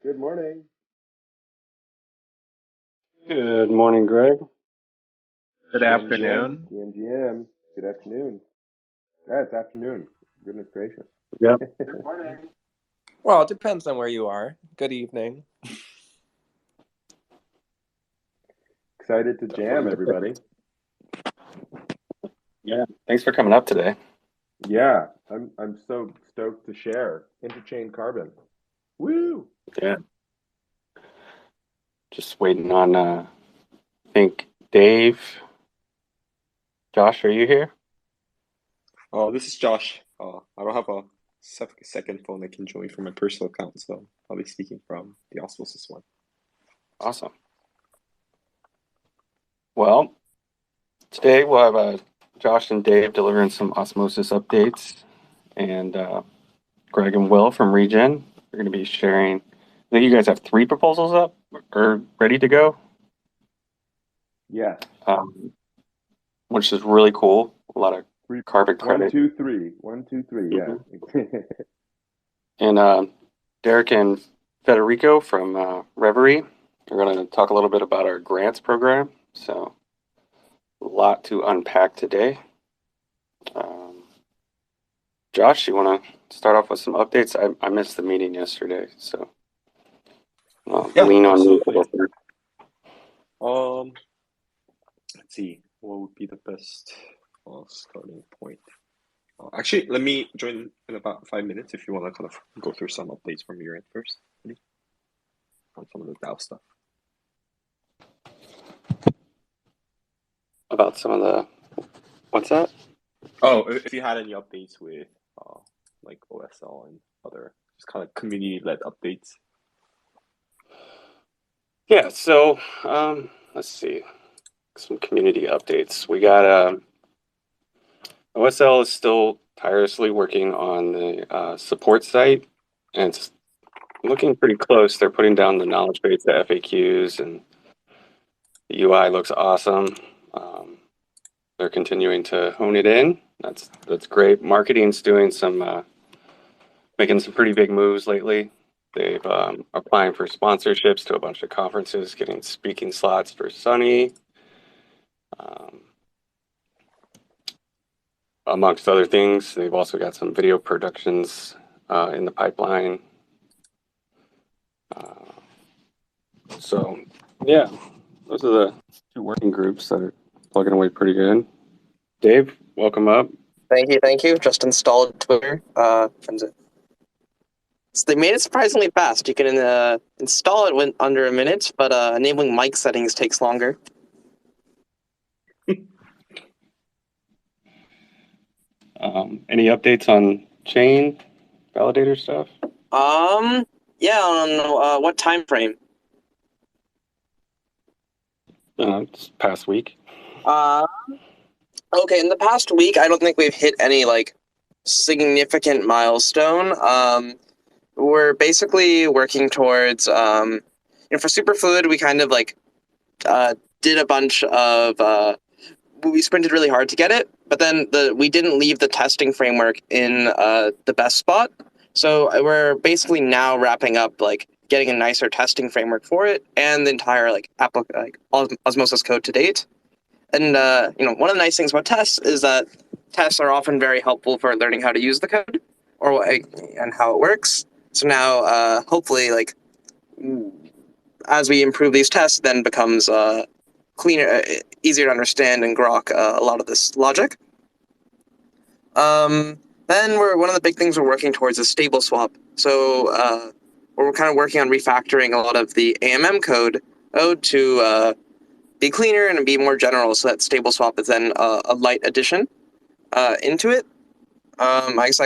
Good morning. Good morning, Greg. Good afternoon. GM. Good afternoon. Yeah, it's afternoon. Goodness gracious. Yep. Good morning. Well, it depends on where you are. Good evening. Excited to jam, everybody. Yeah, thanks for coming up today. Yeah, I'm so stoked to share interchain carbon. Woo! Yeah. Just waiting on, I think, Dave. Josh, are you here? Oh, this is Josh. I don't have a second phone I can join from my personal account, so I'll be speaking from the Osmosis one. Awesome. Well, today we'll have Josh and Dave delivering some osmosis updates, and Greg and Will from Regen are going to be sharing. I think you guys have 3 proposals up or ready to go. Yeah. Which is really cool. A lot of carbon credit. 1, 2, 3. 1, 2, 3. Yeah. And Derek and Federico from Reverie are going to talk a little bit about our grants program. So a lot to unpack today. Josh, you want to start off with some updates? I missed the meeting yesterday, so lean on you. Let's see. What would be the best starting point? Actually, let me join in about 5 minutes if you want to kind of go through some updates from your end first. On some of the DAO stuff. About some of the... What's that? Oh, if you had any updates with like OSL and other just kind of community-led updates. Yeah, so let's see. Some community updates. We got OSL is still tirelessly working on the support site, and it's looking pretty close. They're putting down the knowledge base, the FAQs, and the UI looks awesome. They're continuing to hone it in. That's great. Marketing's doing some making some pretty big moves lately. They've applying for sponsorships to a bunch of conferences, getting speaking slots for Sunny, amongst other things. They've also got some video productions in the pipeline. So yeah, those are the 2 working groups that are plugging away pretty good. Dave, welcome up. Thank you. Just installed Twitter. So they made it surprisingly fast. You can install it under a minute, but enabling mic settings takes longer. Any updates on chain validator stuff? Yeah, on what time frame? This past week. Okay, in the past week, I don't think we've hit any like significant milestone. We're basically working towards for Superfluid, we kind of like did a bunch of we sprinted really hard to get it, but then we didn't leave the testing framework in the best spot. So we're basically now wrapping up like getting a nicer testing framework for it and the entire like Osmosis code to date. And one of the nice things about tests is that tests are often very helpful for learning how to use the code and how it works. So now hopefully like as we improve these tests, then becomes cleaner, easier to understand and grok a lot of this logic. Then one of the big things we're working towards is stableswap. So we're kind of working on refactoring a lot of the AMM code to be cleaner and be more general, so that stableswap is then a light addition into it. I guess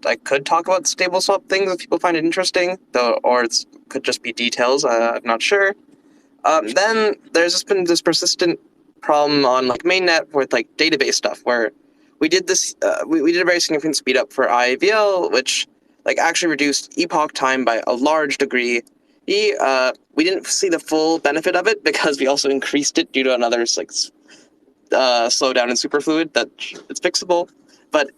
I could talk about stableswap things if people find it interesting, though, or it could just be details. I'm not sure. Then there's just been this persistent problem on like mainnet with like database stuff where we did this. We did a very significant speed up for IAVL, which like actually reduced epoch time by a large degree. We didn't see the full benefit of it because we also increased it due to another like slowdown in Superfluid that it's fixable, but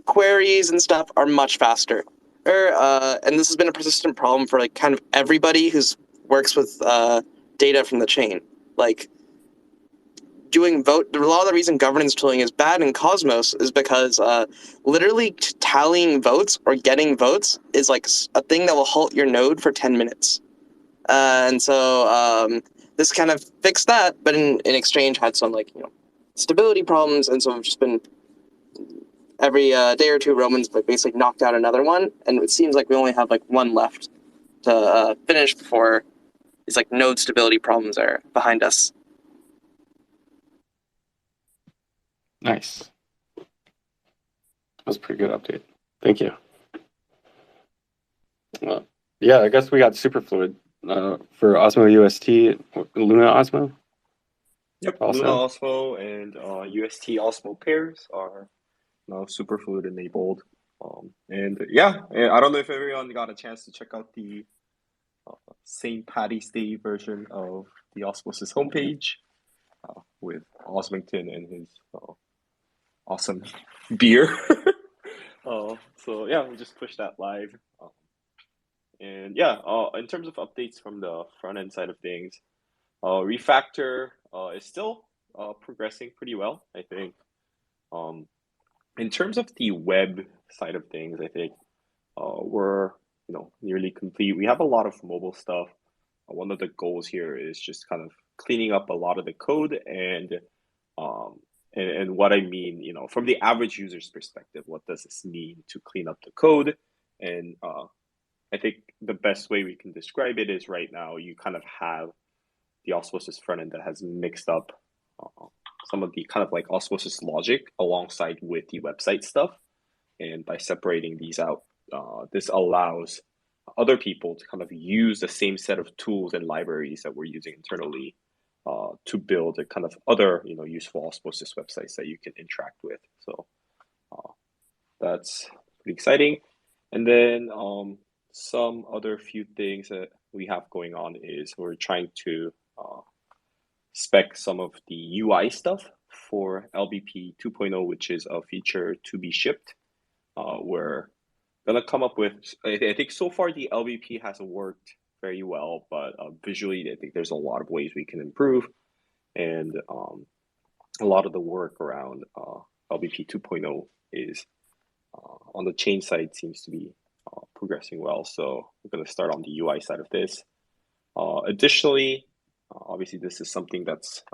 queries and stuff are much faster. and this has been a persistent problem for like kind of everybody who's works with data from the chain. Like doing vote, a lot of the reason governance tooling is bad in Cosmos is because literally tallying votes or getting votes is like a thing that will halt your node for 10 minutes. And so this kind of fixed that, but in exchange had some like, stability problems. And so we've just been every day or two, Roman's like basically knocked out another one. And it seems like we only have like one left to finish before these like node stability problems are behind us. Nice. That was a pretty good update. Thank you. Well, yeah, I guess we got Superfluid for Osmo UST, Luna Osmo. Yep, Also. Luna Osmo and UST Osmo pairs are now Superfluid enabled. And yeah, I don't know if everyone got a chance to check out the St. Patty's Day version of the Osmosis homepage with Osmington and his awesome beer. So yeah, we just pushed that live. And yeah, in terms of updates from the front end side of things, refactor is still progressing pretty well, I think. In terms of the web side of things, I think we're nearly complete. We have a lot of mobile stuff. One of the goals here is just kind of cleaning up a lot of the code and what I mean, from the average user's perspective, what does this mean to clean up the code? And I think the best way we can describe it is right now you kind of have the Osmosis front end that has mixed up some of the kind of like Osmosis logic alongside with the website stuff. And by separating these out, this allows other people to kind of use the same set of tools and libraries that we're using internally to build a kind of other useful Osmosis websites that you can interact with. So that's pretty exciting. And then some other few things that we have going on is we're trying to spec some of the UI stuff for LBP 2.0, which is a feature to be shipped. We're gonna come up with, I think so far the LBP hasn't worked very well, but visually I think there's a lot of ways we can improve. And a lot of the work around LBP 2.0 is on the chain side seems to be progressing well. So we're going to start on the UI side of this. Additionally, obviously this is something that's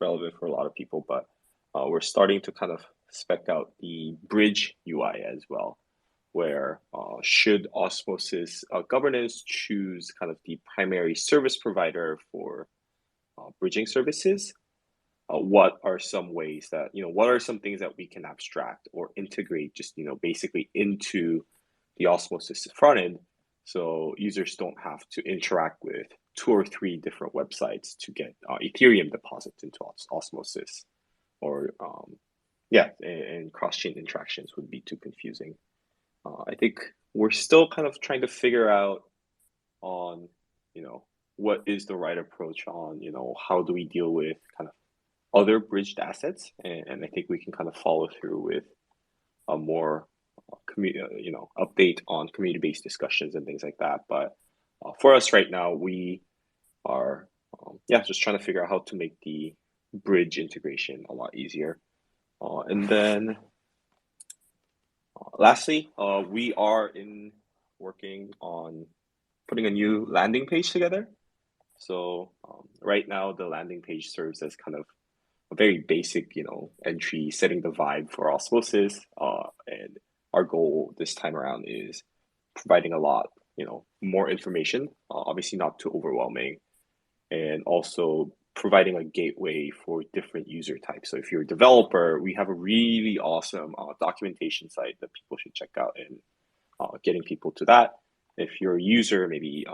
relevant for a lot of people, but we're starting to kind of spec out the bridge UI as well, where should Osmosis governance choose kind of the primary service provider for bridging services, what are some ways that, what are some things that we can abstract or integrate just, basically into the Osmosis front end so users don't have to interact with 2 or 3 different websites to get Ethereum deposits into Osmosis, or and cross-chain interactions would be too confusing. I think we're still kind of trying to figure out on, what is the right approach on, how do we deal with kind of other bridged assets, and I think we can kind of follow through with a more update on community-based discussions and things like that. But for us right now, we are just trying to figure out how to make the bridge integration a lot easier. And then lastly, we are working on putting a new landing page together. So right now the landing page serves as kind of a very basic, entry, setting the vibe for Osmosis. And our goal this time around is providing a lot, more information, obviously not too overwhelming, and also providing a gateway for different user types. So if you're a developer, we have a really awesome documentation site that people should check out, and getting people to that. If you're a user, maybe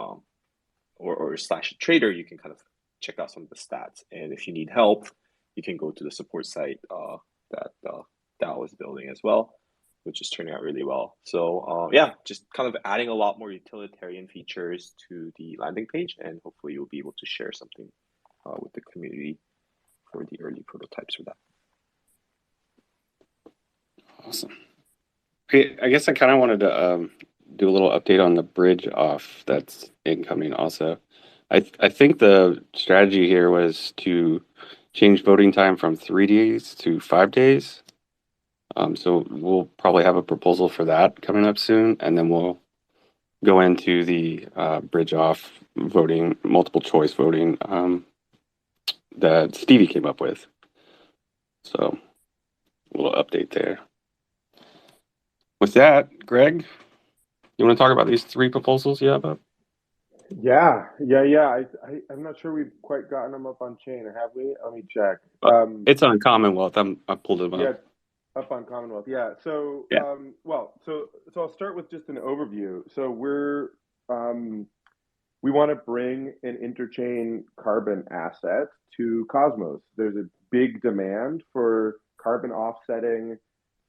or slash a trader, you can kind of check out some of the stats. And if you need help, you can go to the support site that DAO is building as well, which is turning out really well. So just kind of adding a lot more utilitarian features to the landing page, and hopefully you'll be able to share something with the community for the early prototypes for that. Awesome. Okay, I guess I kind of wanted to do a little update on the bridge off that's incoming also. I think the strategy here was to change voting time from 3 days to 5 days. So we'll probably have a proposal for that coming up soon, and then we'll go into the bridge off voting, multiple choice voting that Stevie came up with. So a little update there. With that, Greg, you want to talk about these 3 proposals you have up? Yeah. I'm not sure we've quite gotten them up on chain, or have we? Let me check. It's on Commonwealth. I pulled them up. Yeah, up on Commonwealth. Yeah. So, Yeah. so I'll start with just an overview. So we want to bring an interchain carbon asset to Cosmos. There's a big demand for carbon offsetting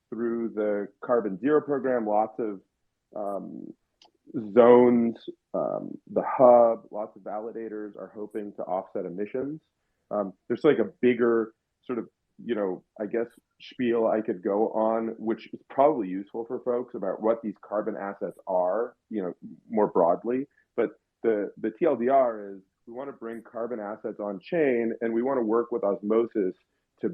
through the Carbon Zero program. Lots of zones, the hub, lots of validators are hoping to offset emissions. There's like a bigger sort of, I guess, spiel I could go on, which is probably useful for folks about what these carbon assets are, more broadly. But the TLDR is we want to bring carbon assets on chain, and we want to work with Osmosis to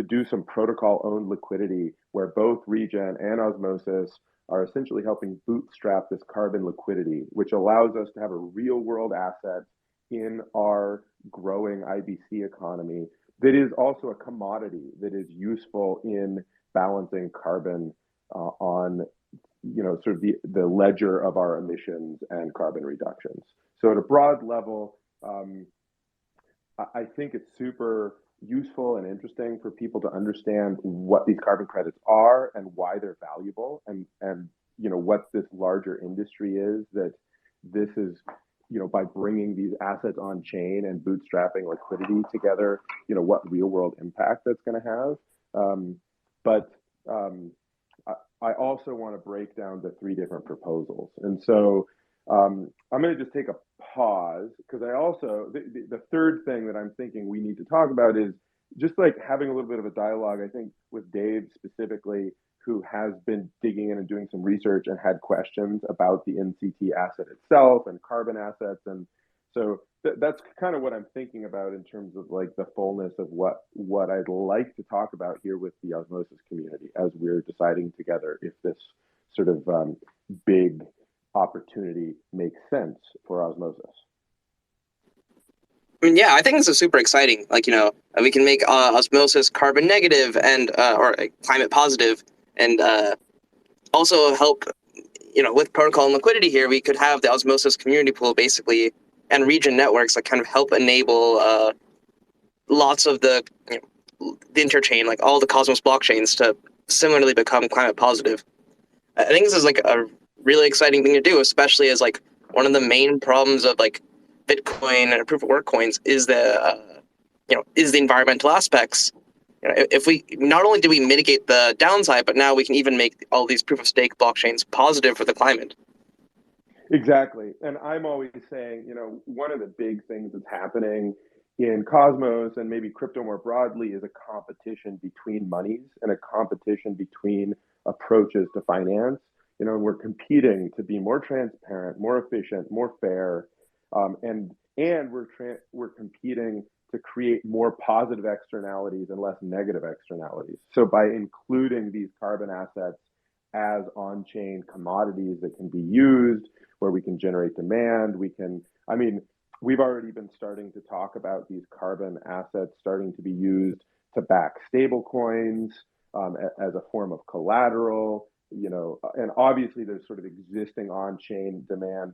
do some protocol owned liquidity where both Regen and Osmosis are essentially helping bootstrap this carbon liquidity, which allows us to have a real world asset in our growing IBC economy that is also a commodity that is useful in balancing carbon on sort of the ledger of our emissions and carbon reductions. So at a broad level, I think it's super useful and interesting for people to understand what these carbon credits are and why they're valuable, and what this larger industry is that this is, by bringing these assets on chain and bootstrapping liquidity together, what real world impact that's going to have. But I also want to break down the 3 different proposals. And so I'm going to just take a pause, because I also, the third thing that I'm thinking we need to talk about is just like having a little bit of a dialogue, I think, with Dave specifically, who has been digging in and doing some research and had questions about the NCT asset itself and carbon assets. And so that's kind of what I'm thinking about in terms of like the fullness of what I'd like to talk about here with the Osmosis community as we're deciding together if this sort of big opportunity makes sense for Osmosis. I mean, yeah, I think this is super exciting. Like, we can make Osmosis carbon negative and or climate positive, and also help, with protocol and liquidity here, we could have the Osmosis community pool basically and region networks that kind of help enable lots of the interchain, like all the Cosmos blockchains, to similarly become climate positive. I think this is like a really exciting thing to do, especially as like one of the main problems of like Bitcoin and proof of work coins is the environmental aspects. If we not only do we mitigate the downside, but now we can even make all these proof of stake blockchains positive for the climate. Exactly. And I'm always saying, one of the big things that's happening in Cosmos and maybe crypto more broadly is a competition between monies and a competition between approaches to finance. And we're competing to be more transparent, more efficient, more fair, and we're competing to create more positive externalities and less negative externalities. So by including these carbon assets as on-chain commodities that can be used, where we can generate demand, we've already been starting to talk about these carbon assets starting to be used to back stable coins as a form of collateral, and obviously there's sort of existing on-chain demand,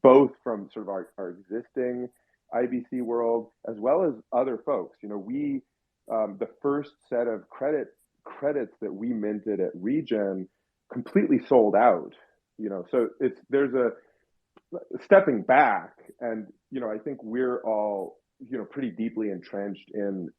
both from sort of our existing IBC world as well as other folks. The first set of credits that we minted at Regen completely sold out. So there's a stepping back, and I think we're all pretty deeply entrenched in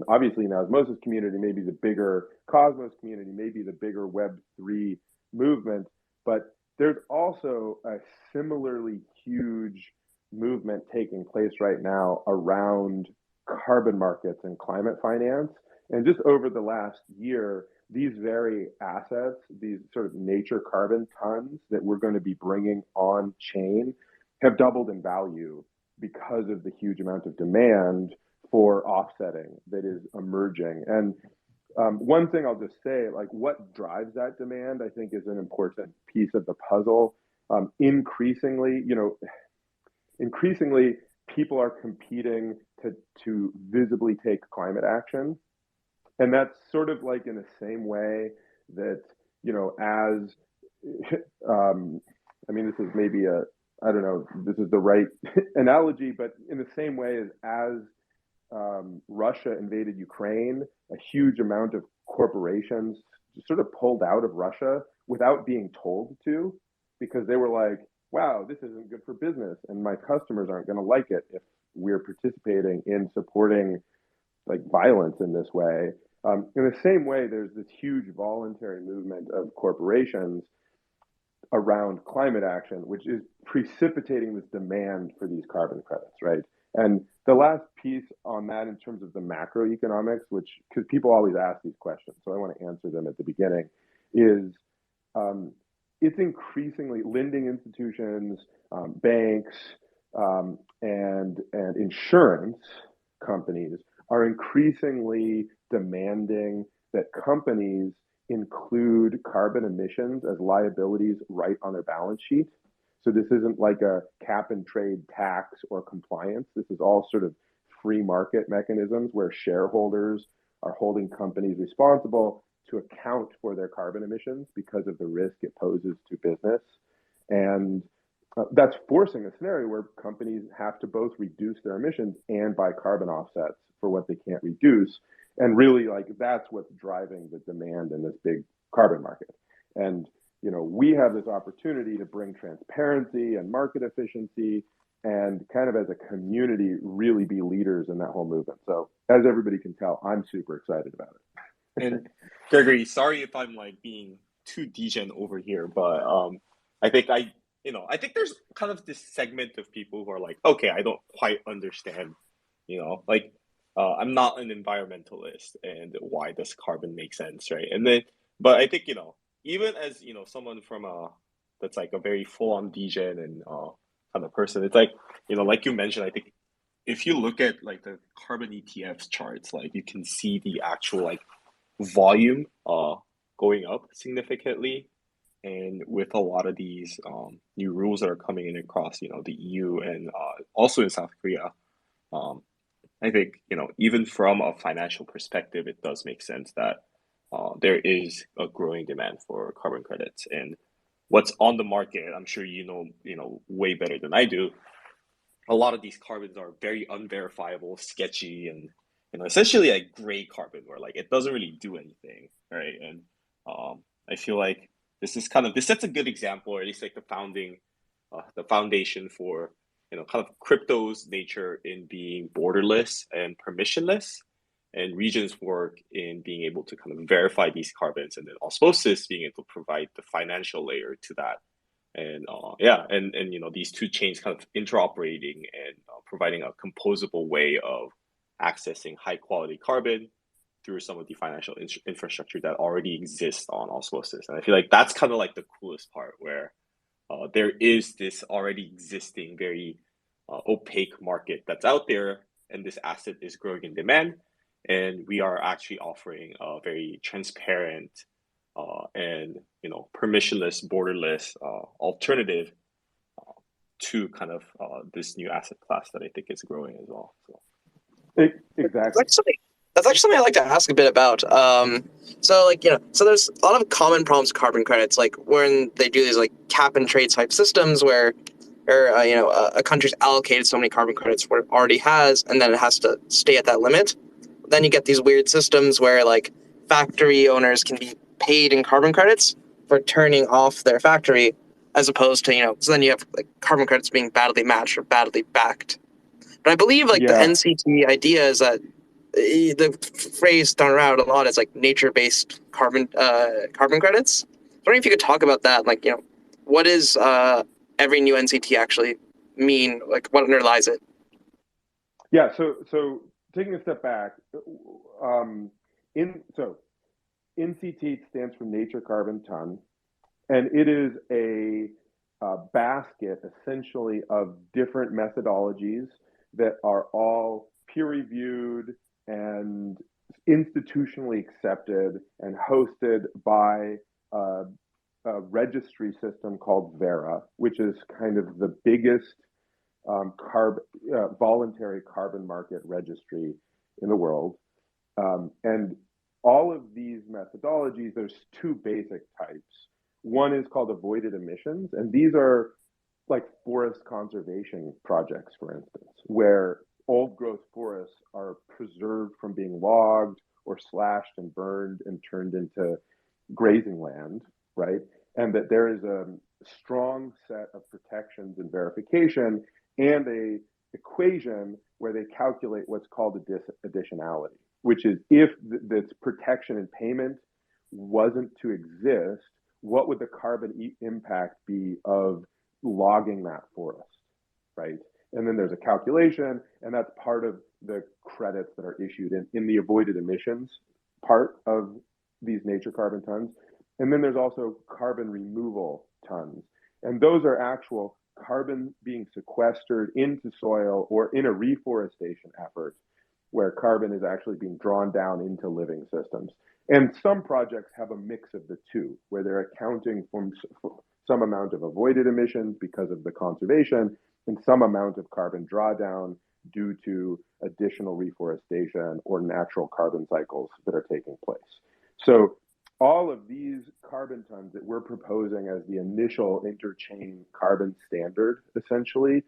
obviously in Osmosis community, maybe the bigger Cosmos community, maybe the bigger Web3 movement, but there's also a similarly huge movement taking place right now around carbon markets and climate finance. And just over the last year, these very assets, these sort of nature carbon tons that we're going to be bringing on chain, have doubled in value because of the huge amount of demand for offsetting that is emerging. And one thing I'll just say, like, what drives that demand, I think, is an important piece of the puzzle. Increasingly, people are competing to visibly take climate action. And that's sort of like in the same way that, as, I mean, this is maybe I don't know, this is the right analogy, but in the same way as Russia invaded Ukraine, a huge amount of corporations sort of pulled out of Russia without being told to, because they were like, wow, this isn't good for business, and my customers aren't going to like it if we're participating in supporting like violence in this way. In the same way, there's this huge voluntary movement of corporations around climate action, which is precipitating this demand for these carbon credits, right? And the last piece on that, in terms of the macroeconomics, which, because people always ask these questions, so I want to answer them at the beginning, is it's increasingly lending institutions, banks, and insurance companies are increasingly demanding that companies include carbon emissions as liabilities right on their balance sheet. So this isn't like a cap and trade tax or compliance. This is all sort of free market mechanisms where shareholders are holding companies responsible to account for their carbon emissions because of the risk it poses to business. And that's forcing a scenario where companies have to both reduce their emissions and buy carbon offsets for what they can't reduce. And really, like, that's what's driving the demand in this big carbon market. And we have this opportunity to bring transparency and market efficiency and kind of as a community really be leaders in that whole movement. So as everybody can tell, I'm super excited about it. And Gregory, sorry if I'm like being too degen over here, but I think I think there's kind of this segment of people who are like, okay, I don't quite understand, I'm not an environmentalist, and why does carbon make sense, right? And then, but I think, even as, someone from that's like a very full-on degen and kind of person, it's like, like you mentioned, I think if you look at like the carbon ETFs charts, like you can see the actual like volume going up significantly. And with a lot of these new rules that are coming in across, the EU and also in South Korea, I think, even from a financial perspective, it does make sense that there is a growing demand for carbon credits. And what's on the market, I'm sure way better than I do. A lot of these carbons are very unverifiable, sketchy, and essentially like gray carbon, where like it doesn't really do anything, right? And I feel like this sets a good example, or at least like the foundation for kind of crypto's nature in being borderless and permissionless, and Region's work in being able to kind of verify these carbons, and then Osmosis being able to provide the financial layer to that. And and these two chains kind of interoperating and providing a composable way of accessing high quality carbon through some of the financial infrastructure that already exists on Osmosis. And I feel like that's kind of like the coolest part, where there is this already existing very opaque market that's out there, and this asset is growing in demand, and we are actually offering a very transparent and permissionless, borderless alternative to kind of this new asset class that I think is growing as well. So. Exactly. That's actually something I'd like to ask a bit about. So there's a lot of common problems with carbon credits, like when they do these like cap and trade type systems where a country's allocated so many carbon credits where it already has, and then it has to stay at that limit. Then you get these weird systems where like factory owners can be paid in carbon credits for turning off their factory, as opposed to, so then you have like carbon credits being badly matched or badly backed. But I believe the NCT idea is that the phrase thrown around a lot is like nature-based carbon credits. I was wondering if you could talk about that. Like, what does every new NCT actually mean? Like, what underlies it? Yeah. So taking a step back, NCT stands for Nature Carbon Ton, and it is a basket essentially of different methodologies that are all peer-reviewed and institutionally accepted and hosted by a registry system called Vera, which is kind of the biggest voluntary carbon market registry in the world. And all of these methodologies, there's two basic types. One is called avoided emissions, and these are like forest conservation projects, for instance, where old growth forests are preserved from being logged or slashed and burned and turned into grazing land, right? And that there is a strong set of protections and verification and a equation where they calculate what's called additionality, which is if this protection and payment wasn't to exist, what would the carbon impact be of logging that forest, right? And then there's a calculation, and that's part of the credits that are issued in the avoided emissions part of these nature carbon tons. And then there's also carbon removal tons. And those are actual carbon being sequestered into soil or in a reforestation effort where carbon is actually being drawn down into living systems. And some projects have a mix of the two, where they're accounting for some amount of avoided emissions because of the conservation and some amount of carbon drawdown due to additional reforestation or natural carbon cycles that are taking place. So all of these carbon tons that we're proposing as the initial interchain carbon standard essentially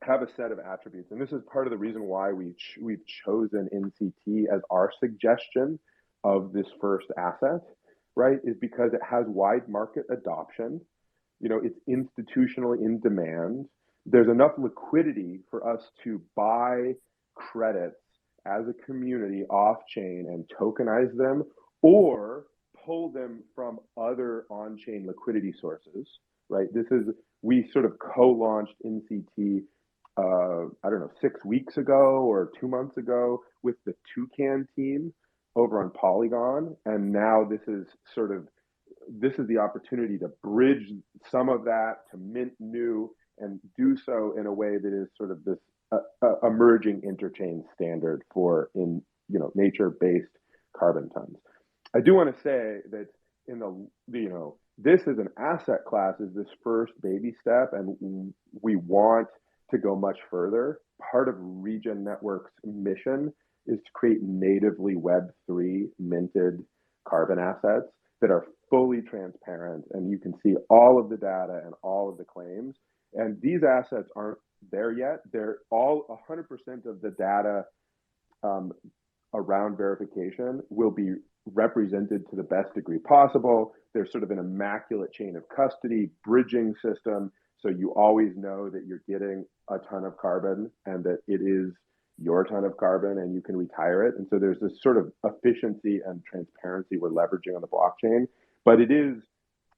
have a set of attributes. And this is part of the reason why we've chosen NCT as our suggestion of this first asset, right? Is because it has wide market adoption. You know, it's institutionally in demand. There's enough liquidity for us to buy credits as a community off-chain and tokenize them or pull them from other on-chain liquidity sources, right? We sort of co-launched NCT I don't know, 6 weeks ago or 2 months ago with the Toucan team over on Polygon. And now this is the opportunity to bridge some of that to mint new and do so in a way that is sort of this emerging interchain standard for nature-based carbon tons. I do want to say that this is an asset class, is this first baby step, and we want to go much further. Part of Regen Network's mission is to create natively Web3 minted carbon assets that are fully transparent, and you can see all of the data and all of the claims. And these assets aren't there yet. They're all 100% of the data around verification will be represented to the best degree possible. There's sort of an immaculate chain of custody bridging system. So you always know that you're getting a ton of carbon and that it is your ton of carbon and you can retire it. And so there's this sort of efficiency and transparency we're leveraging on the blockchain. But it is,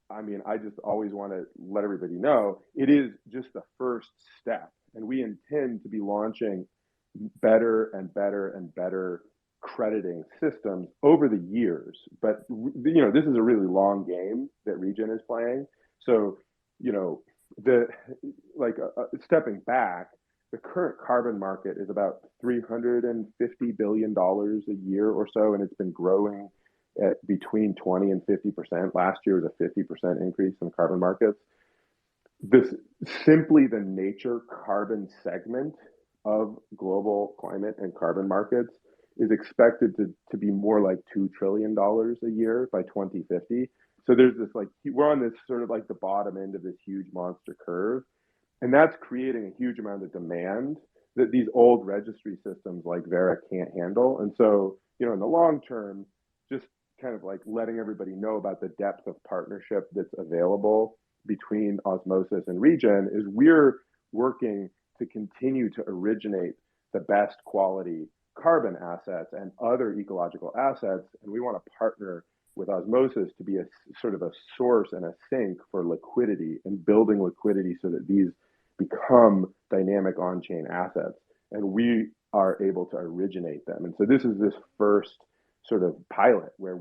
I just always want to let everybody know, it is just the first step. And we intend to be launching better and better and better crediting systems over the years. But, this is a really long game that Regen is playing. So, stepping back, the current carbon market is about $350 billion a year or so, and it's been growing at between 20 and 50%. Last year was a 50% increase in the carbon markets. Simply the nature carbon segment of global climate and carbon markets is expected to be more like $2 trillion a year by 2050. So there's this we're on this sort of like the bottom end of this huge monster curve. And that's creating a huge amount of demand that these old registry systems like Vera can't handle. And so, in the long term, just kind of like letting everybody know about the depth of partnership that's available between Osmosis and Regen is we're working to continue to originate the best quality carbon assets and other ecological assets. And we want to partner with Osmosis to be a sort of a source and a sink for liquidity and building liquidity so that these become dynamic on-chain assets and we are able to originate them. And so this is this first sort of pilot where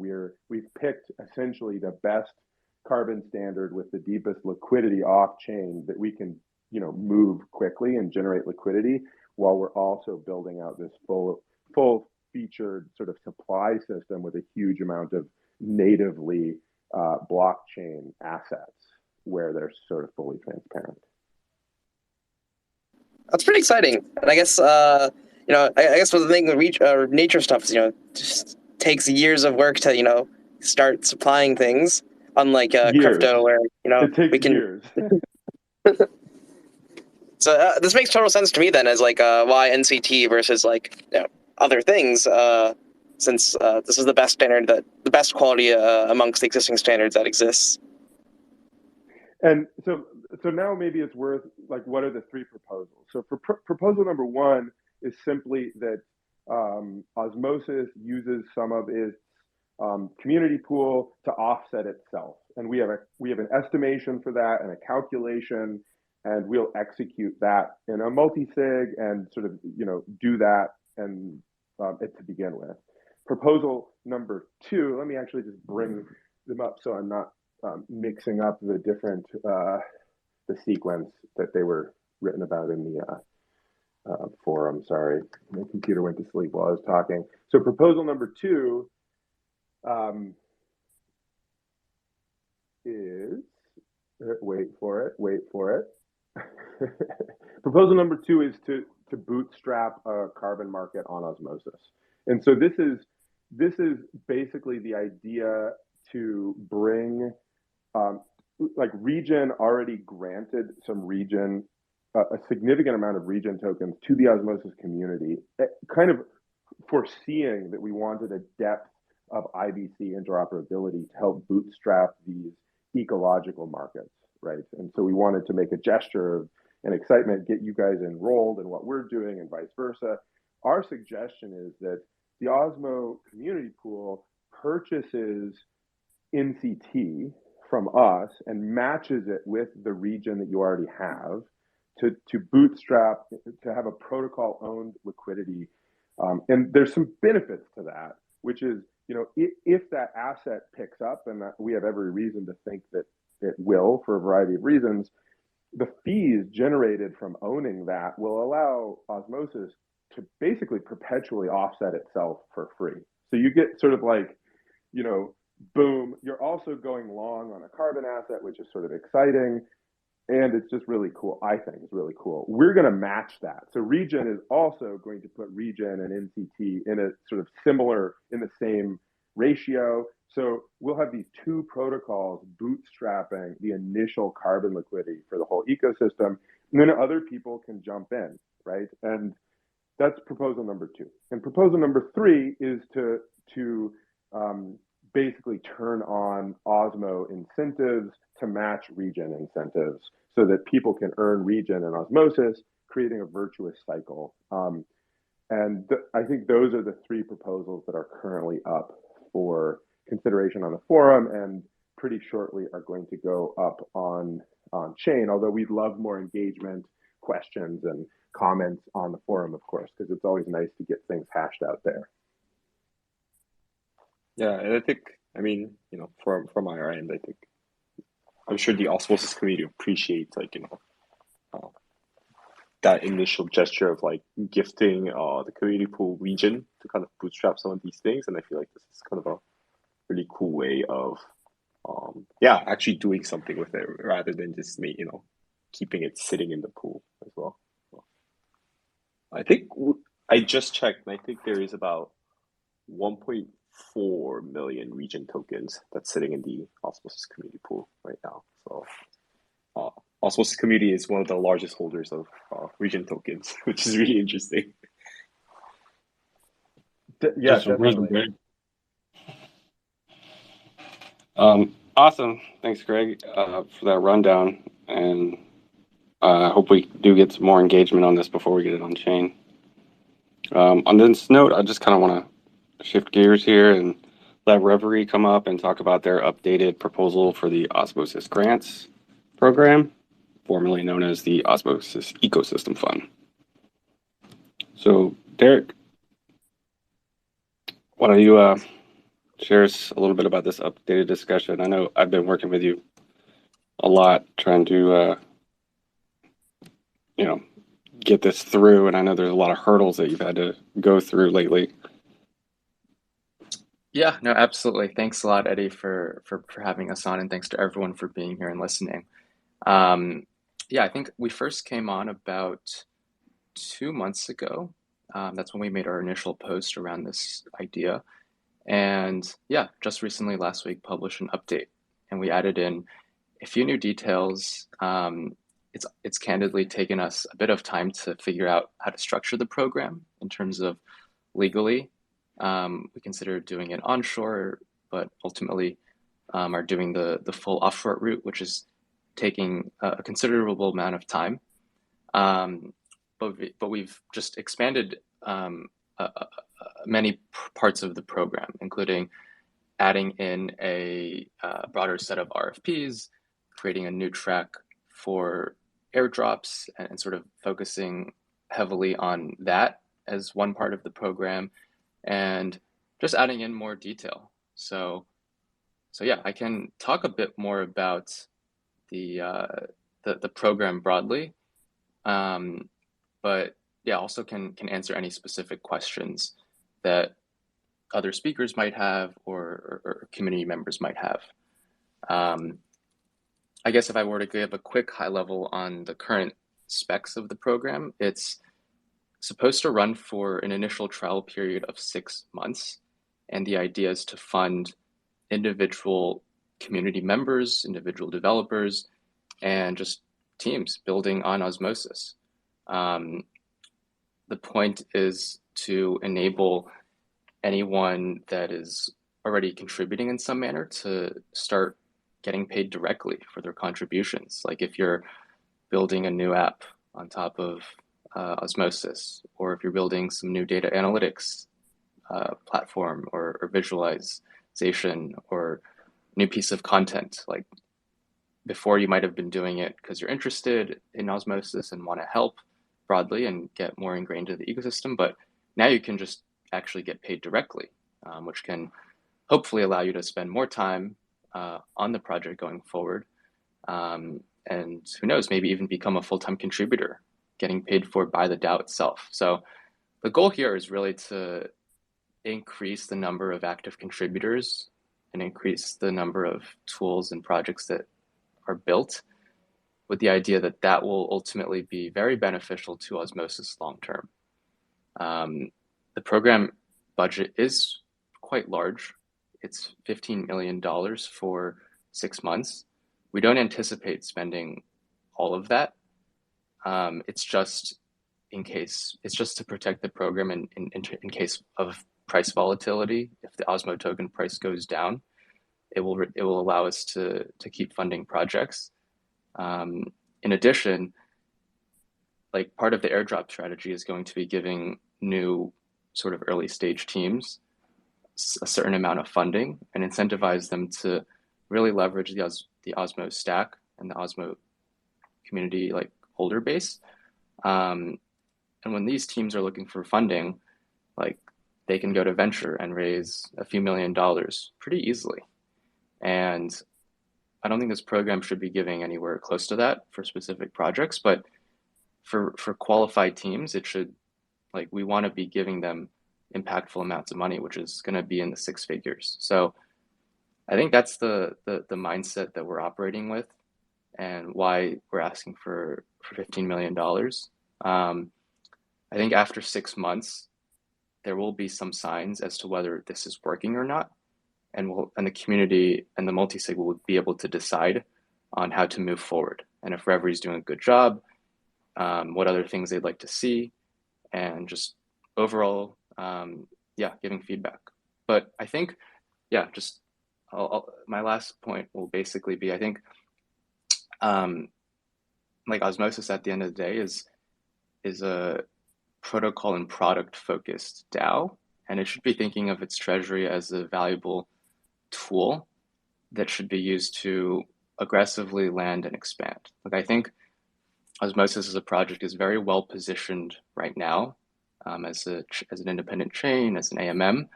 we've picked essentially the best carbon standard with the deepest liquidity off chain that we can, move quickly and generate liquidity, while we're also building out this full featured sort of supply system with a huge amount of natively blockchain assets where they're sort of fully transparent. That's pretty exciting. And I guess, I guess the thing with nature stuff is, just takes years of work to, start supplying things. Unlike crypto, where it takes we can. Years. So this makes total sense to me then, as like why NCT versus like other things, since this is the best standard, the best quality amongst the existing standards that exists. And so now maybe it's worth, like, what are the three proposals? So for proposal number one is simply that Osmosis uses some of its community pool to offset itself, and we have an estimation for that and a calculation, and we'll execute that in a multi-sig and sort of do that and it to begin with. Proposal number two, let me actually just bring them up so I'm not mixing up the different the sequence that they were written about in the forum. Sorry, my computer went to sleep while I was talking. So proposal number two is, wait for it. Proposal number two is to bootstrap a carbon market on Osmosis. And so this is basically the idea to bring like Regen already granted some Regen, a significant amount of Regen tokens to the Osmosis community, kind of foreseeing that we wanted a depth of IBC interoperability to help bootstrap these ecological markets, right? And so we wanted to make a gesture of an excitement, get you guys enrolled in what we're doing and vice versa. Our suggestion is that the Osmo community pool purchases NCT from us and matches it with the region that you already have to bootstrap, to have a protocol owned liquidity. And there's some benefits to that, which is, if that asset picks up, and we have every reason to think that it will for a variety of reasons, the fees generated from owning that will allow Osmosis to basically perpetually offset itself for free. So you get sort of like, boom, you're also going long on a carbon asset, which is sort of exciting. And it's just really cool. I think it's really cool. We're going to match that. So Regen is also going to put Regen and NCT in a sort of similar, in the same ratio. So we'll have these two protocols bootstrapping the initial carbon liquidity for the whole ecosystem. And then other people can jump in, right? And that's proposal number two. And proposal number three is to basically turn on Osmo incentives to match Regen incentives so that people can earn Regen and Osmosis, creating a virtuous cycle. I think those are the three proposals that are currently up for consideration on the forum, and pretty shortly are going to go up on chain, although we'd love more engagement, questions, and comments on the forum, of course, because it's always nice to get things hashed out there. Yeah, and I think, from our end, I think, I'm sure the Osmosis community appreciates, that initial gesture of gifting the community pool region to kind of bootstrap some of these things. And I feel like this is kind of a really cool way of, actually doing something with it rather than just keeping it sitting in the pool as well. I think I just checked, and I think there is about 1.4 million Regen tokens that's sitting in the Osmosis community pool right now. So Osmosis community is one of the largest holders of Regen tokens, which is really interesting. Yeah, definitely. Awesome. Thanks, Greg, for that rundown. And I hope we do get some more engagement on this before we get it on chain. On this note, I just kind of want to shift gears here and let Reverie come up and talk about their updated proposal for the Osmosis Grants program, formerly known as the Osmosis Ecosystem Fund. So, Derek. Why don't you share us a little bit about this updated discussion? I know I've been working with you a lot trying to, get this through, and I know there's a lot of hurdles that you've had to go through lately. Yeah, no, absolutely. Thanks a lot, Eddie, for having us on, and thanks to everyone for being here and listening. Yeah, I think we first came on about 2 months ago. That's when we made our initial post around this idea. And yeah, just recently, last week, published an update, and we added in a few new details. It's candidly taken us a bit of time to figure out how to structure the program in terms of legally. We considered doing it onshore, but ultimately are doing the full offshore route, which is taking a considerable amount of time. But we've just expanded many parts of the program, including adding in a broader set of RFPs, creating a new track for airdrops, and sort of focusing heavily on that as one part of the program, and just adding in more detail. So yeah, I can talk a bit more about the program broadly, but yeah, also can answer any specific questions that other speakers might have or community members might have. I guess if I were to give a quick high level on the current specs of the program, it's supposed to run for an initial trial period of 6 months. And the idea is to fund individual community members, individual developers, and just teams building on Osmosis. The point is to enable anyone that is already contributing in some manner to start getting paid directly for their contributions. Like if you're building a new app on top of Osmosis, or if you're building some new data analytics platform or visualization or new piece of content. Like before, you might have been doing it because you're interested in Osmosis and want to help broadly and get more ingrained into the ecosystem, but now you can just actually get paid directly, which can hopefully allow you to spend more time on the project going forward. And who knows, maybe even become a full-time contributor, getting paid for by the DAO itself. So the goal here is really to increase the number of active contributors and increase the number of tools and projects that are built, with the idea that that will ultimately be very beneficial to Osmosis long term. The program budget is quite large. It's $15 million for 6 months. We don't anticipate spending all of that. It's just to protect the program in case of price volatility. If the Osmo token price goes down, it will allow us to keep funding projects. In addition, like part of the airdrop strategy is going to be giving new sort of early stage teams a certain amount of funding and incentivize them to really leverage the Osmo stack and the Osmo community like holder base. And when these teams are looking for funding, like they can go to venture and raise a few $1 million pretty easily. And I don't think this program should be giving anywhere close to that for specific projects, but for qualified teams, it should, like, we want to be giving them impactful amounts of money, which is going to be in the 6 figures. So I think that's the mindset that we're operating with and why we're asking for $15 million. I think after 6 months, there will be some signs as to whether this is working or not. And the community and the multi-sig will be able to decide on how to move forward. And if Reverie is doing a good job, what other things they'd like to see, and just overall, giving feedback. But I think, just my last point will basically be, I think, like Osmosis at the end of the day is a protocol and product focused DAO, and it should be thinking of its treasury as a valuable tool that should be used to aggressively land and expand. Like I think Osmosis as a project is very well positioned right now as an independent chain, as an AMM,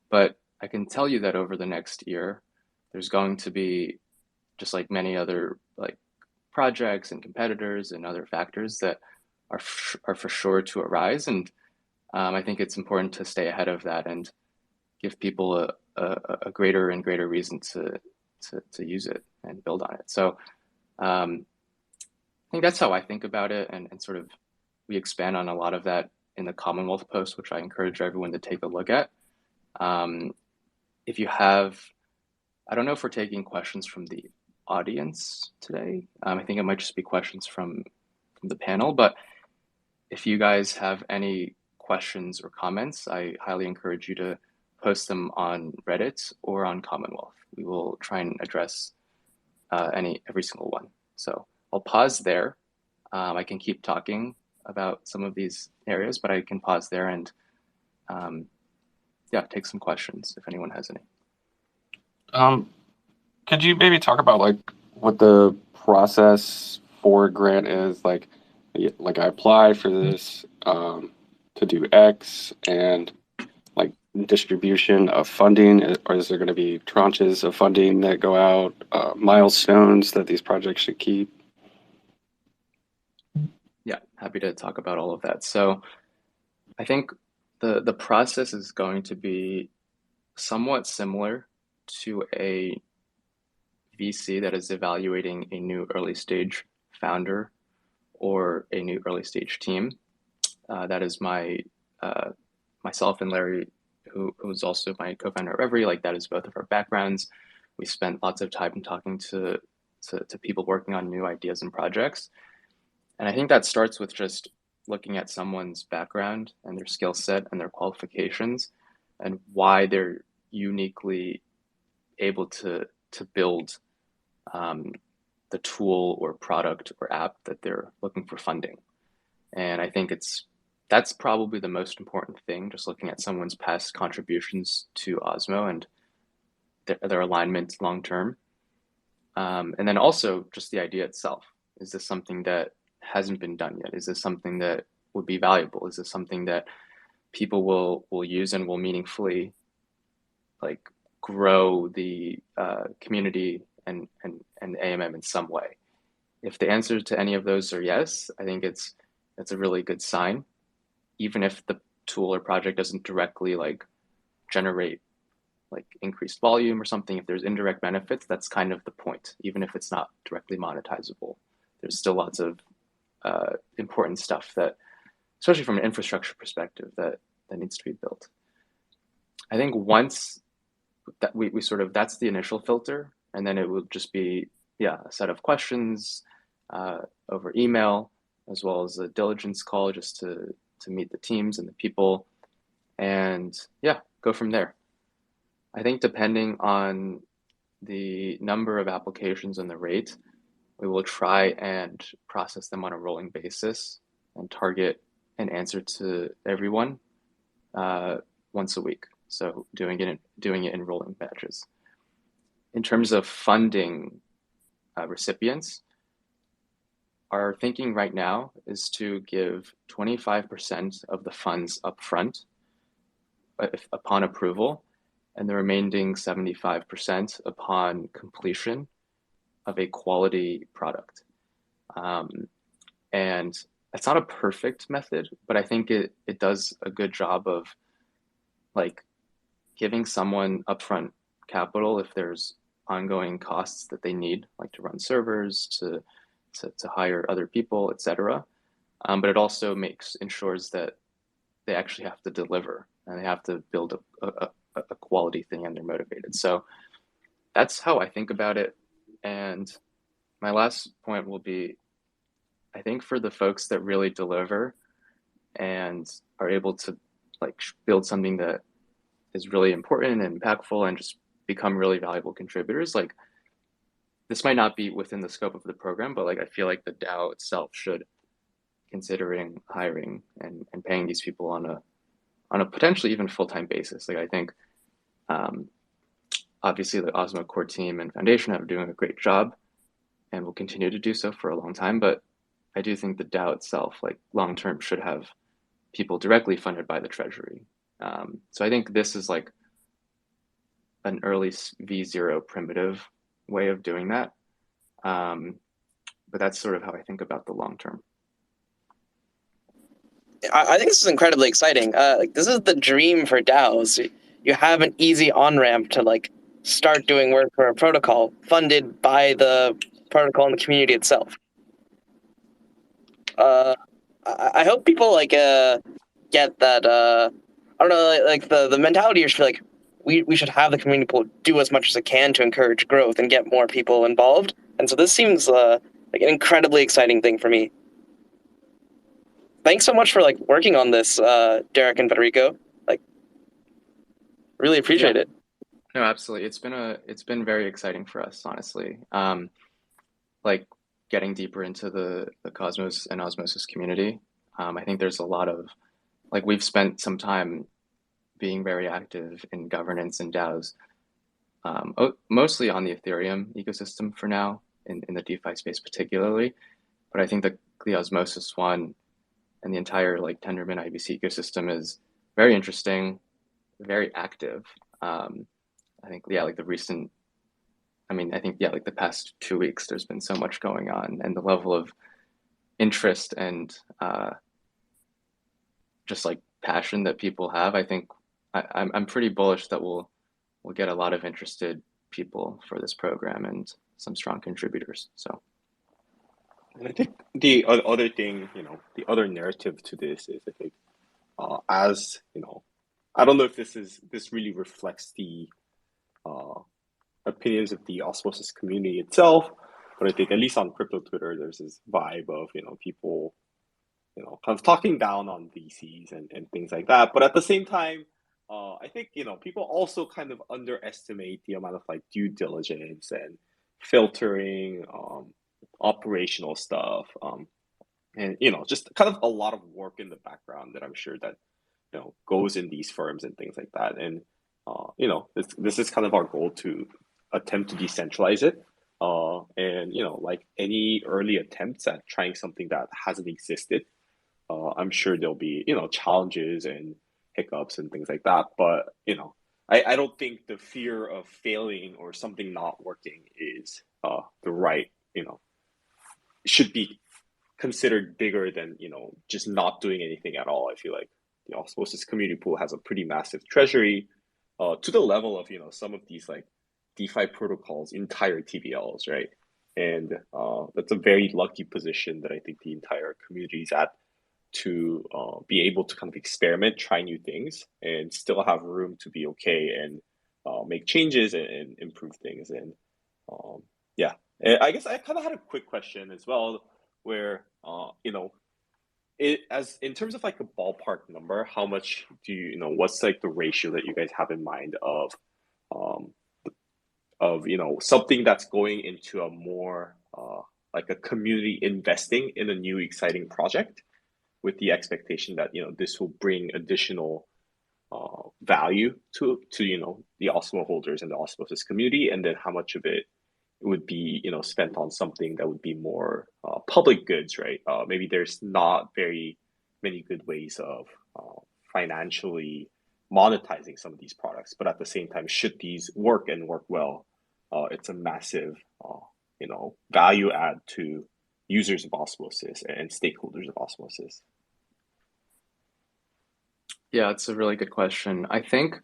But I can tell you that over the next year, there's going to be, just like many other like projects and competitors and other factors that are for sure to arise. And I think it's important to stay ahead of that and give people a greater and greater reason to use it and build on it. So I think that's how I think about it, and sort of we expand on a lot of that in the Commonwealth post, which I encourage everyone to take a look at. If you have, I don't know if we're taking questions from the audience today. I think it might just be questions from the panel, but if you guys have any questions or comments, I highly encourage you to post them on Reddit or on Commonwealth. We will try and address every single one. So I'll pause there. I can keep talking about some of these areas, but I can pause there and yeah, take some questions if anyone has any. Could you maybe talk about like what the process for a grant is? Like I apply for this to do X, and like distribution of funding, or is there going to be tranches of funding that go out, milestones that these projects should keep? Yeah, happy to talk about all of that. So I think the process is going to be somewhat similar to a VC that is evaluating a new early stage founder or a new early stage team. That is myself and Larry, who's also my co-founder at Reverie. Like, that is both of our backgrounds. We spent lots of time talking to people working on new ideas and projects. And I think that starts with just looking at someone's background and their skill set and their qualifications and why they're uniquely able to build the tool or product or app that they're looking for funding. And I think that's probably the most important thing, just looking at someone's past contributions to Osmo and their alignment long term. And then also just the idea itself. Is this something that hasn't been done yet? Is this something that would be valuable? Is this something that people will use and will meaningfully like grow the community and AMM in some way? If the answer to any of those are yes, I think that's a really good sign. Even if the tool or project doesn't directly like generate like increased volume or something, if there's indirect benefits, that's kind of the point. Even if it's not directly monetizable, there's still lots of important stuff that, especially from an infrastructure perspective, that needs to be built. I think once that we sort of, that's the initial filter, and then it will just be a set of questions over email, as well as a diligence call just to meet the teams and the people, and go from there. I think depending on the number of applications and the rate, we will try and process them on a rolling basis and target an answer to everyone once a week. So doing it in rolling batches. In terms of funding recipients, our thinking right now is to give 25% of the funds upfront upon approval, and the remaining 75% upon completion of a quality product. And it's not a perfect method, but I think it does a good job of like giving someone upfront capital if there's ongoing costs that they need, like to run servers, to hire other people, etc. But it also ensures that they actually have to deliver and they have to build a quality thing, and they're motivated. So that's how I think about it. And my last point will be, I think for the folks that really deliver and are able to like build something that is really important and impactful and just become really valuable contributors, like this might not be within the scope of the program, but like I feel like the DAO itself should considering hiring and paying these people on a potentially even full-time basis. Like I think obviously the Osmo core team and foundation are doing a great job and will continue to do so for a long time, but I do think the DAO itself, like long-term, should have people directly funded by the treasury. So I think this is like an early v0 primitive way of doing that. But that's sort of how I think about the long term. I think this is incredibly exciting. Like this is the dream for DAOs. You have an easy on-ramp to like start doing work for a protocol funded by the protocol and the community itself. I hope people like get that. I don't know, like the mentality. You should feel like we should have the community pool do as much as it can to encourage growth and get more people involved. And so this seems like an incredibly exciting thing for me. Thanks so much for like working on this, Derek and Federico. Like, really appreciate it. No, absolutely. It's been very exciting for us, honestly. Like getting deeper into the Cosmos and Osmosis community. I think there's a lot of like we've spent some time being very active in governance and DAOs, mostly on the Ethereum ecosystem for now, in the DeFi space particularly. But I think the Osmosis one and the entire like Tendermint IBC ecosystem is very interesting, very active. I think like the recent, like the past 2 weeks, there's been so much going on, and the level of interest and just like passion that people have. I think I'm pretty bullish that we'll get a lot of interested people for this program and some strong contributors. So. And I think the other thing, the other narrative to this is, I think, as I don't know if this really reflects the opinions of the osmosis community itself, but I think at least on crypto Twitter, there's this vibe of people kind of talking down on VCs and things like that. But at the same time, I think people also kind of underestimate the amount of like due diligence and filtering, operational stuff, and just kind of a lot of work in the background that I'm sure that goes in these firms and things like that. And this is kind of our goal to attempt to decentralize it. And like any early attempts at trying something that hasn't existed, I'm sure there'll be challenges and hiccups and things like that. But I don't think the fear of failing or something not working is the right should be considered bigger than just not doing anything at all. I feel like the osmosis community pool has a pretty massive treasury, to the level of some of these like DeFi protocols entire TVLs, right? And that's a very lucky position that I think the entire community is at, to be able to kind of experiment, try new things, and still have room to be okay and make changes and improve things. And yeah, and I guess I kind of had a quick question as well, where as in terms of like a ballpark number, how much do what's like the ratio that you guys have in mind of something that's going into a more like a community investing in a new exciting project, with the expectation that this will bring additional value to the Osmo holders and the osmosis community, and then how much of it would be spent on something that would be more public goods, right? Maybe there's not very many good ways of financially monetizing some of these products, but at the same time, should these work and work well, it's a massive value add to users of osmosis and stakeholders of osmosis. Yeah, it's a really good question. I think,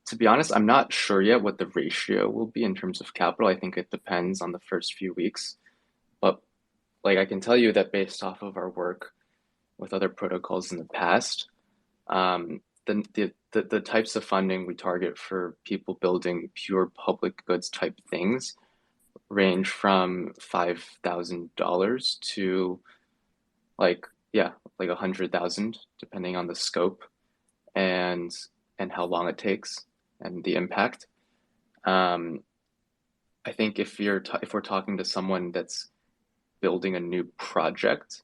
to be honest, I'm not sure yet what the ratio will be in terms of capital. I think it depends on the first few weeks. But like I can tell you that based off of our work with other protocols in the past, the types of funding we target for people building pure public goods type things range from $5,000 to like 100,000, depending on the scope and how long it takes and the impact. I think if we're talking to someone that's building a new project,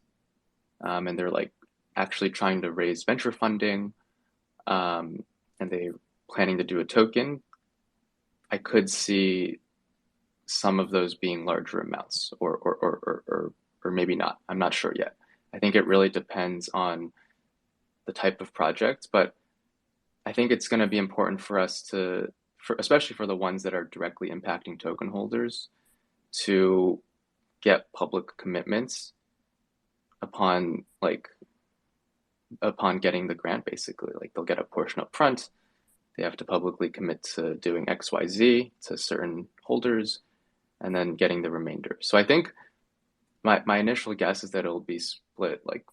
and they're like actually trying to raise venture funding, and they're planning to do a token, I could see some of those being larger amounts, or maybe not. I'm not sure yet. I think it really depends on the type of project, but I think it's going to be important for us to, especially for the ones that are directly impacting token holders, to get public commitments upon getting the grant. Basically, like they'll get a portion up front. They have to publicly commit to doing XYZ to certain holders, and then getting the remainder. So I think my initial guess is that it'll be split like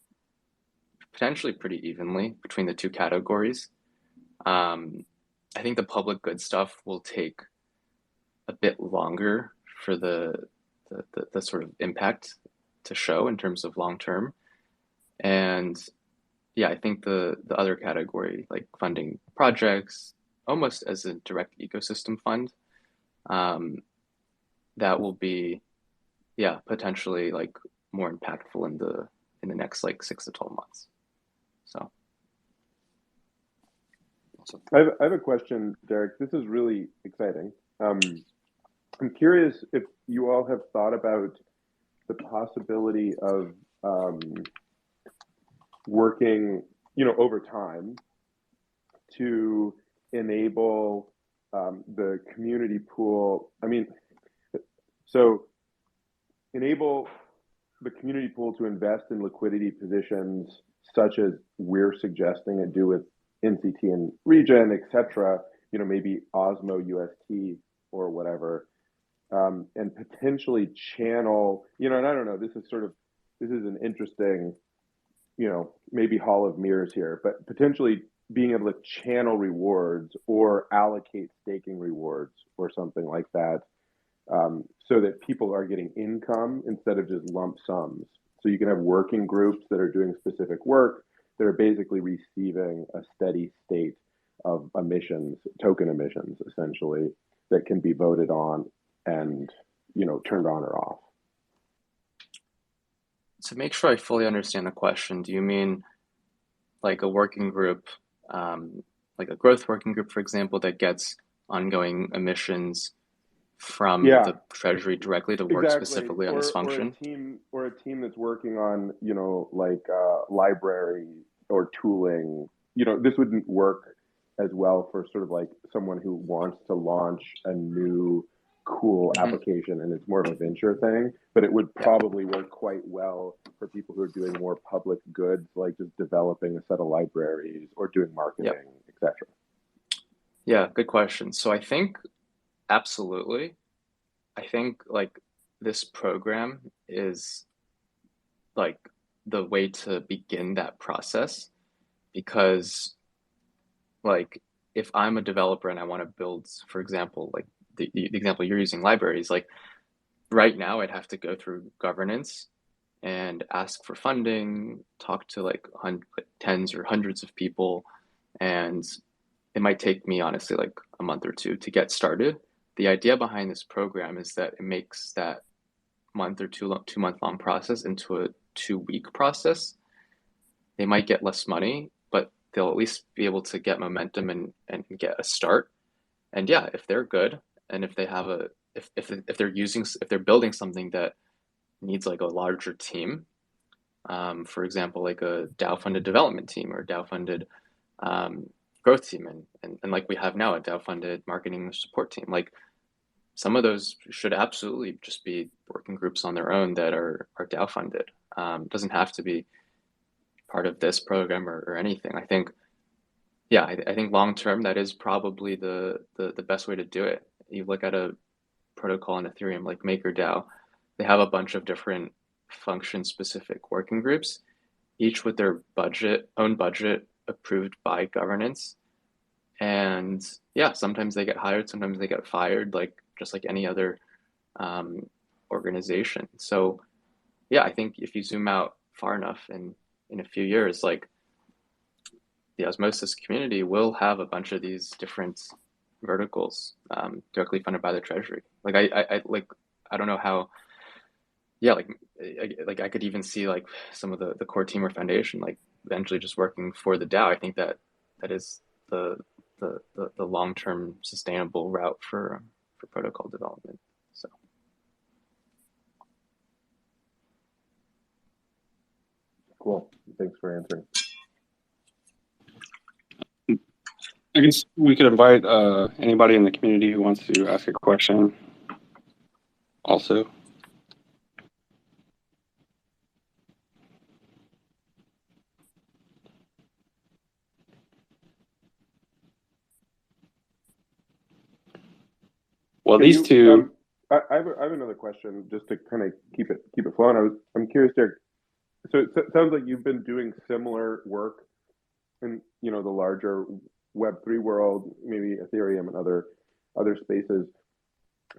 potentially pretty evenly between the two categories. I think the public good stuff will take a bit longer for the sort of impact to show in terms of long term. And yeah, I think the other category, like funding projects almost as a direct ecosystem fund, that will be, yeah, potentially like more impactful in the next like 6 to 12 months. So I have a question, Derek. This is really exciting. I'm curious if you all have thought about the possibility of working, over time to enable the community pool. So enable the community pool to invest in liquidity positions such as we're suggesting it do with NCT and Regen, etc. Maybe Osmo UST or whatever, and potentially channel. And I don't know. This is an interesting, maybe hall of mirrors here, but potentially being able to channel rewards or allocate staking rewards or something like that, so that people are getting income instead of just lump sums. So you can have working groups that are doing specific work that are basically receiving a steady state of emissions, token emissions, essentially, that can be voted on and, turned on or off. to make sure I fully understand the question, do you mean like a working group, like a growth working group, for example, that gets ongoing emissions from the treasury directly to work specifically on this function? Or a team that's working on, library or tooling. This wouldn't work as well for sort of like someone who wants to launch a new cool application and it's more of a venture thing, but it would probably work quite well for people who are doing more public goods, like just developing a set of libraries or doing marketing, etc. Yeah, good question. So I think absolutely. I think like this program is like the way to begin that process, because like if I'm a developer and I want to build, for example, like the example you're using, libraries, like right now I'd have to go through governance and ask for funding, talk to like tens or hundreds of people, and it might take me honestly like a month or two to get started. The idea behind this program is that it makes that month or 2 month long process into a 2 week process. They might get less money, but they'll at least be able to get momentum and get a start. And yeah, if they're good and if they have if they're building something that needs like a larger team, for example, like a DAO funded development team or DAO funded growth team, and like we have now a DAO funded marketing support team, like some of those should absolutely just be working groups on their own that are DAO funded. Doesn't have to be part of this program or anything. I think, yeah, I think long term that is probably the best way to do it. You look at a protocol in Ethereum like MakerDAO, they have a bunch of different function specific working groups, each with their own budget approved by governance. And yeah, sometimes they get hired, sometimes they get fired, like just like any other organization. So yeah, I think if you zoom out far enough and in a few years, like the Osmosis community will have a bunch of these different verticals directly funded by the treasury. Like I don't know how. Yeah, like I could even see like some of the core team or foundation like eventually just working for the DAO. I think that is the long-term sustainable route for protocol development. So cool. Thanks for answering. I guess we could invite anybody in the community who wants to ask a question also. Well, these two. I have another question just to kind of keep it flowing. I'm curious, Derek. So it sounds like you've been doing similar work in the larger Web3 world, maybe Ethereum and other spaces.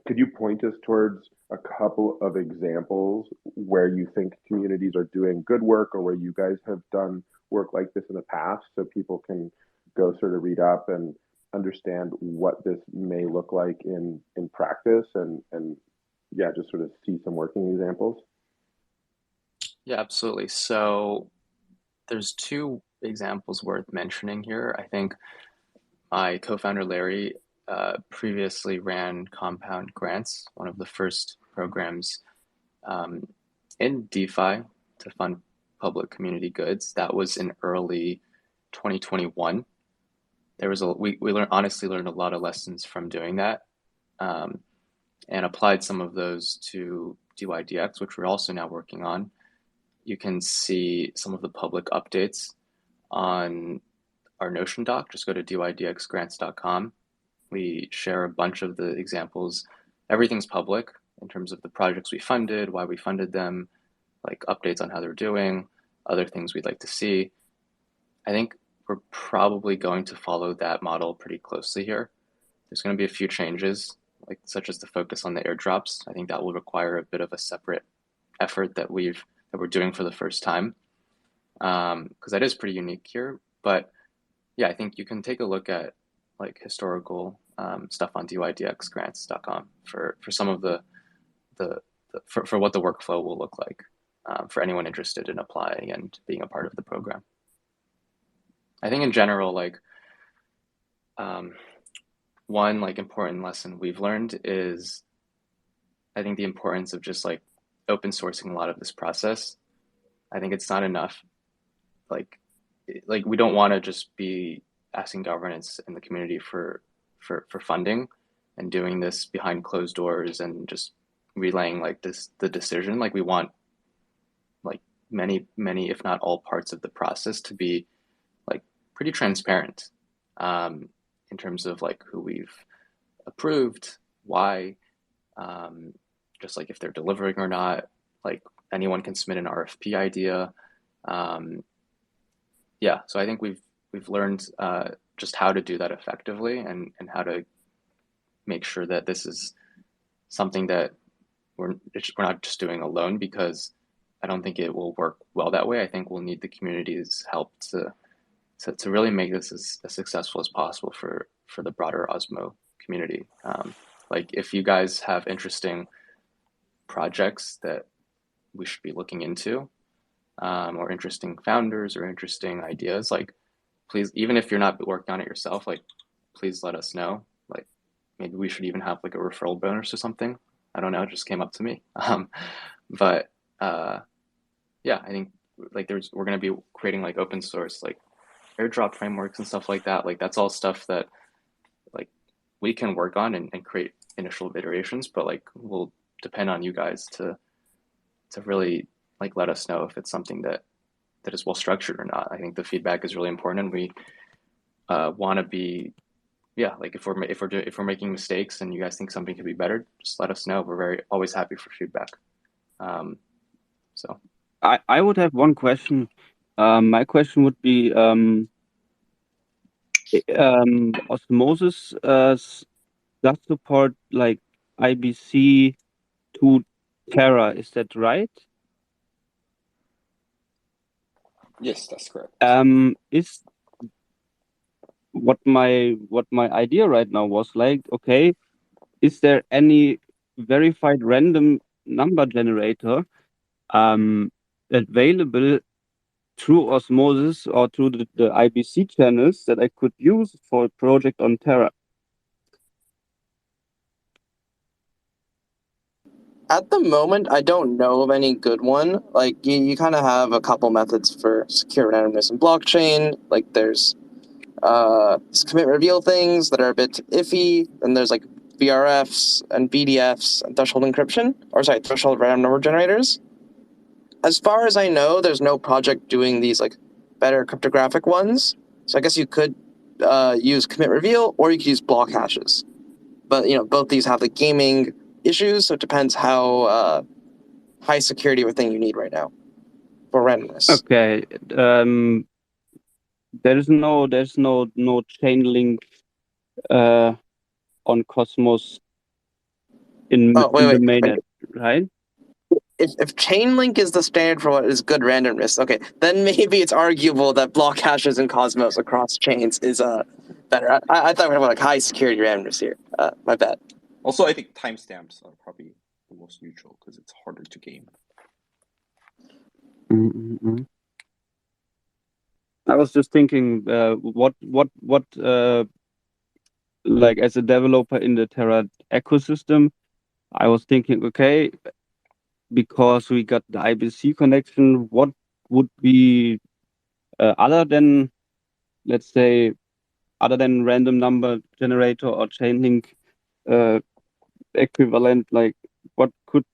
Could you point us towards a couple of examples where you think communities are doing good work, or where you guys have done work like this in the past, so people can go sort of read up and understand what this may look like in practice, and yeah, just sort of see some working examples? Yeah, absolutely. So there's two examples worth mentioning here. I think my co-founder Larry previously ran Compound Grants, one of the first programs in DeFi to fund public community goods. That was in early 2021. We honestly learned a lot of lessons from doing that, and applied some of those to DYDX, which we're also now working on. You can see some of the public updates on our Notion doc. Just go to dydxgrants.com. We share a bunch of the examples. Everything's public in terms of the projects we funded, why we funded them, like updates on how they're doing, other things we'd like to see. I think we're probably going to follow that model pretty closely here. There's going to be a few changes, like such as the focus on the airdrops. I think that will require a bit of a separate effort that we're doing for the first time, because that is pretty unique here. But yeah, I think you can take a look at like historical stuff on dydxgrants.com for some of for what the workflow will look like for anyone interested in applying and being a part of the program. I think in general, like one like important lesson we've learned is, I think, the importance of just like open sourcing a lot of this process. I think it's not enough. Like we don't want to just be asking governance in the community for funding and doing this behind closed doors and just relaying like the decision. Like we want like many, if not all parts of the process to be like pretty transparent in terms of like who we've approved, why, just like if they're delivering or not. Like anyone can submit an RFP idea. Yeah, so I think we've learned just how to do that effectively, and how to make sure that this is something that we're not just doing alone, because I don't think it will work well that way. I think we'll need the community's help to really make this as successful as possible for the broader Osmo community. Like if you guys have interesting projects that we should be looking into, or interesting founders or interesting ideas, like please, even if you're not working on it yourself, like please let us know. Like maybe we should even have like a referral bonus or something. I don't know, it just came up to me. But yeah, I think like we're going to be creating like open source like airdrop frameworks and stuff like that. Like that's all stuff that like we can work on and create initial iterations, but like we'll depend on you guys to really like let us know if it's something that is well structured or not. I think the feedback is really important, and we want to be, yeah, like if we're making mistakes and you guys think something could be better, just let us know. We're always happy for feedback. So I would have one question. My question would be, Osmosis does support like IBC to Terra, is that right? Yes, that's correct. Is what my idea right now was like, okay, is there any verified random number generator available through Osmosis or through the IBC channels that I could use for a project on Terra? At the moment, I don't know of any good one. Like you kind of have a couple methods for secure randomness in blockchain. Like there's commit reveal things that are a bit iffy. Then there's like VRFs and BDFs and threshold encryption, threshold random number generators. As far as I know, there's no project doing these like better cryptographic ones. So I guess you could use commit reveal, or you could use block hashes. But both these have the gaming issues, so it depends how high security of a thing you need right now for randomness. Okay. There's no chain link on Cosmos in the mainnet, right? If Chainlink is the standard for what is good randomness, okay, then maybe it's arguable that block hashes in Cosmos across chains is better. I thought we were talking about like high security randomness here. My bad. Also, I think timestamps are probably the most neutral because it's harder to game. Mm-hmm. I was just thinking, what like as a developer in the Terra ecosystem, I was thinking, okay, because we got the IBC connection, what would be other than, let's say, other than random number generator or chainlink equivalent, like what could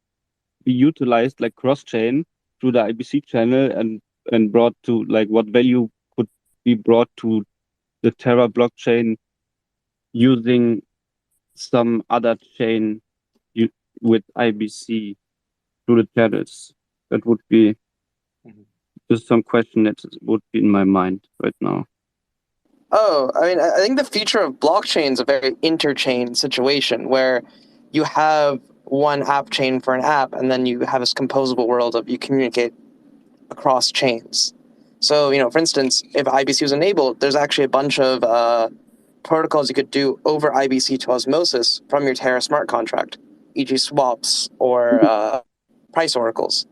be utilized like cross-chain through the IBC channel and brought to, like, what value could be brought to the Terra blockchain using some other chain with IBC through the channels? That would be just some question that would be in my mind right now. Oh, I mean, I think the future of blockchain is a very interchain situation where you have one app chain for an app, and then you have this composable world of you communicate across chains. So, for instance, if IBC was enabled, there's actually a bunch of protocols you could do over IBC to Osmosis from your Terra smart contract, e.g. swaps or price oracles.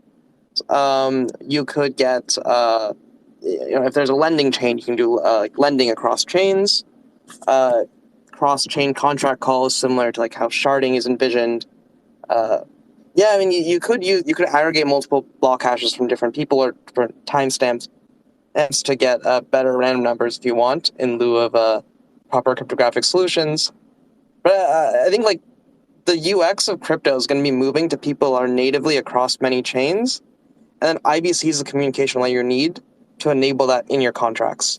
You could get, if there's a lending chain, you can do like lending across chains, cross-chain contract calls similar to like how sharding is envisioned. Yeah, I mean, you could aggregate multiple block hashes from different people or different timestamps to get better random numbers if you want, in lieu of proper cryptographic solutions. But I think like the UX of crypto is going to be moving to people are natively across many chains, and then IBC is the communication layer you need to enable that in your contracts.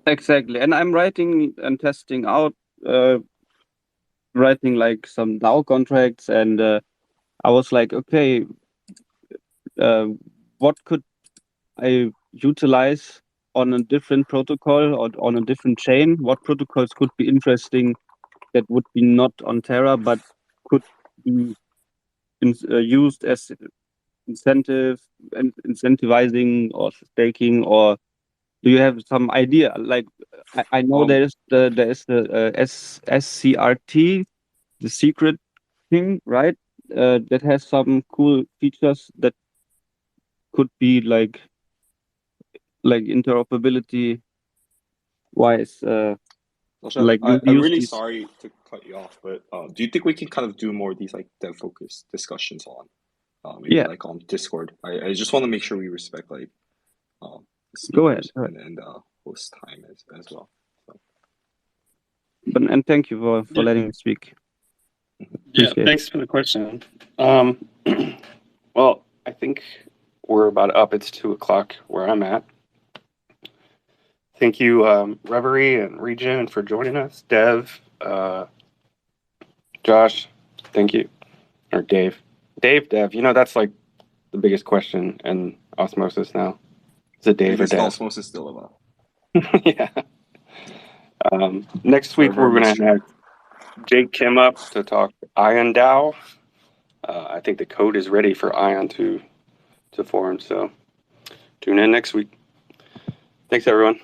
Exactly, and I'm writing and testing out, writing like some DAO contracts, and I was like, okay, what could I utilize on a different protocol or on a different chain? What protocols could be interesting that would be not on Terra but could be used as incentivizing or staking? Or do you have some idea? Like I know there is the SCRT, the secret thing, right? That has some cool features that could be like interoperability wise. Like I'm really sorry to cut you off, but do you think we can kind of do more of these like dev focused discussions on maybe like on Discord? I just want to make sure we respect like go ahead. and host time as well. So. And thank you for letting me speak. Yeah, thanks for the question. Well, I think we're about up. It's 2:00 where I'm at. Thank you, Reverie and Regen, for joining us. Dev, Josh, thank you. Or Dave. Dev, that's like the biggest question in Osmosis now. Is it Dave or Dev? Osmosis still about. Yeah. Next week, we're going to have Jake Kim up to talk Ion DAO. I think the code is ready for Ion to form, so tune in next week. Thanks, everyone.